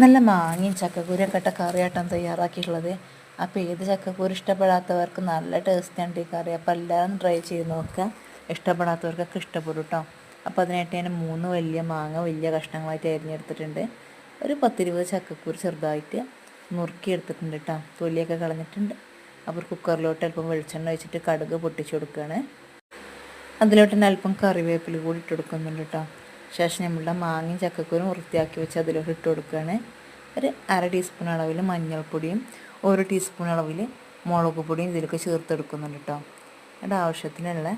നല്ല മാങ്ങയും ചക്കക്കുരുയൊക്കെ ഇട്ട കറിയായിട്ടാണ് തയ്യാറാക്കിയിട്ടുള്ളത്. അപ്പോൾ ഏത് ചക്കക്കുരു ഇഷ്ടപ്പെടാത്തവർക്ക് നല്ല ടേസ്റ്റാണ് ഈ കറി. അപ്പോൾ എല്ലാവരും ട്രൈ ചെയ്ത് നോക്കുക. ഇഷ്ടപ്പെടാത്തവർക്കൊക്കെ ഇഷ്ടപ്പെടും കേട്ടോ. അപ്പോൾ അതിനായിട്ട് ഞാൻ 3 വലിയ മാങ്ങ വലിയ കഷ്ണങ്ങളായിട്ട് അരിഞ്ഞെടുത്തിട്ടുണ്ട്. ഒരു 10-20 ചക്കക്കുരു ചെറുതായിട്ട് നുറുക്കി എടുത്തിട്ടുണ്ട് കേട്ടോ. തൊലിയൊക്കെ കളഞ്ഞിട്ടുണ്ട്. അപ്പോൾ കുക്കറിലോട്ട് അല്പം വെളിച്ചെണ്ണ ഒഴിച്ചിട്ട് കടുക് പൊട്ടിച്ച് കൊടുക്കുകയാണ്. അതിലോട്ട് തന്നെ അല്പം കറിവേപ്പില കൂടി ഇട്ട് കൊടുക്കുന്നുണ്ട് കേട്ടോ. ശേഷം നമ്മളുടെ മാങ്ങയും ചക്കക്കുരും വൃത്തിയാക്കി വെച്ച് അതിലോട്ട് ഇട്ട് കൊടുക്കുകയാണ്. ഒരു 1/2 ടീസ്പൂൺ അളവിൽ മഞ്ഞൾപ്പൊടിയും 1 ടീസ്പൂൺ അളവിൽ മുളക് പൊടിയും ഇതിലേക്ക് ചേർത്തെടുക്കുന്നുണ്ട് കേട്ടോ. അതിൻ്റെ ആവശ്യത്തിനുള്ള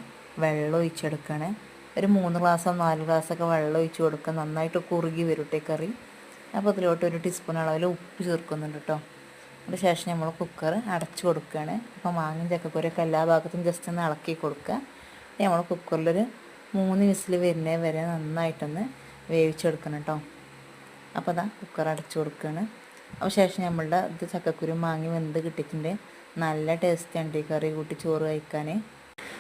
വെള്ളം ഒഴിച്ചെടുക്കുകയാണ്. ഒരു 3 ഗ്ലാസ്സോ 4 ഗ്ലാസ്സൊക്കെ വെള്ളം ഒഴിച്ച് കൊടുക്കുക. നന്നായിട്ട് കുറുകി വരട്ടെ കറി. അപ്പോൾ അതിലോട്ട് 1 ടീസ്പൂൺ അളവിൽ ഉപ്പ് ചേർക്കുന്നുണ്ട് കേട്ടോ. അതിന് ശേഷം നമ്മൾ കുക്കർ അടച്ച് കൊടുക്കുകയാണ്. അപ്പോൾ മാങ്ങയും ചക്കക്കുരൊക്കെ എല്ലാ ഭാഗത്തും ജസ്റ്റ് ഒന്ന് ഇളക്കി കൊടുക്കുക. നമ്മൾ കുക്കറിലൊരു 3 വിസിൽ വരുന്നത് വരെ നന്നായിട്ടൊന്ന് വേവിച്ചെടുക്കണം കേട്ടോ. അപ്പോൾ അതാ കുക്കർ അടച്ചു കൊടുക്കുകയാണ്. അപ്പോൾ ശേഷം നമ്മളുടെ ഇത് ചക്കക്കുരു മാങ്ങി വെന്ത് കിട്ടിയിട്ടുണ്ട്. നല്ല ടേസ്റ്റാണ് ഈ കറി കൂട്ടി ചോറ് കഴിക്കാൻ.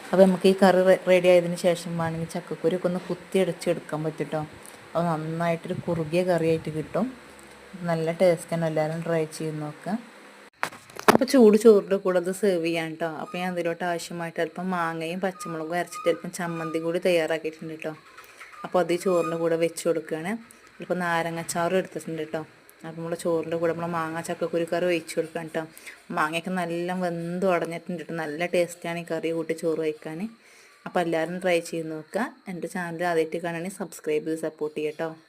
അപ്പോൾ നമുക്ക് ഈ കറി റെഡി ആയതിന് ശേഷം വേണമെങ്കിൽ ചക്കക്കുരൊക്കെ ഒന്ന് കുത്തിയടച്ചെടുക്കാൻ പറ്റും കേട്ടോ. അപ്പോൾ നന്നായിട്ടൊരു കുറുകിയ കറിയായിട്ട് കിട്ടും. നല്ല ടേസ്റ്റാണ്. എല്ലാവരും ട്രൈ ചെയ്ത് നോക്കുക. അപ്പോൾ ചൂട് ചോറിൻ്റെ കൂടെ അത് സെർവ് ചെയ്യാൻ കേട്ടോ. അപ്പോൾ ഞാൻ അതിലോട്ട് ആവശ്യമായിട്ട് അല്പം മാങ്ങയും പച്ചമുളകും അരച്ചിട്ട് അല്പം ചമ്മന്തി കൂടി തയ്യാറാക്കിയിട്ടുണ്ട് കേട്ടോ. അപ്പോൾ അത് ഈ ചോറിൻ്റെ കൂടെ വെച്ച് കൊടുക്കുകയാണ്. അല്പം നാരങ്ങച്ചാറും എടുത്തിട്ടുണ്ട് കേട്ടോ. അപ്പോൾ നമ്മൾ ചോറിൻ്റെ കൂടെ നമ്മൾ മാങ്ങ ചക്കക്കുരു കറി ഒഴിച്ച് കൊടുക്കാം കേട്ടോ. മാങ്ങയൊക്കെ നല്ല വെന്ത് ഉടഞ്ഞിട്ടുണ്ട് കേട്ടോ. നല്ല ടേസ്റ്റാണ് ഈ കറി കൂട്ടി ചോറ് കഴിക്കാൻ. അപ്പോൾ എല്ലാവരും ട്രൈ ചെയ്ത് നോക്കുക. എൻ്റെ ചാനൽ ആദ്യമായിട്ട് കാണുകയാണെങ്കിൽ സബ്സ്ക്രൈബ് ചെയ്ത് സപ്പോർട്ട് ചെയ്യാം കേട്ടോ.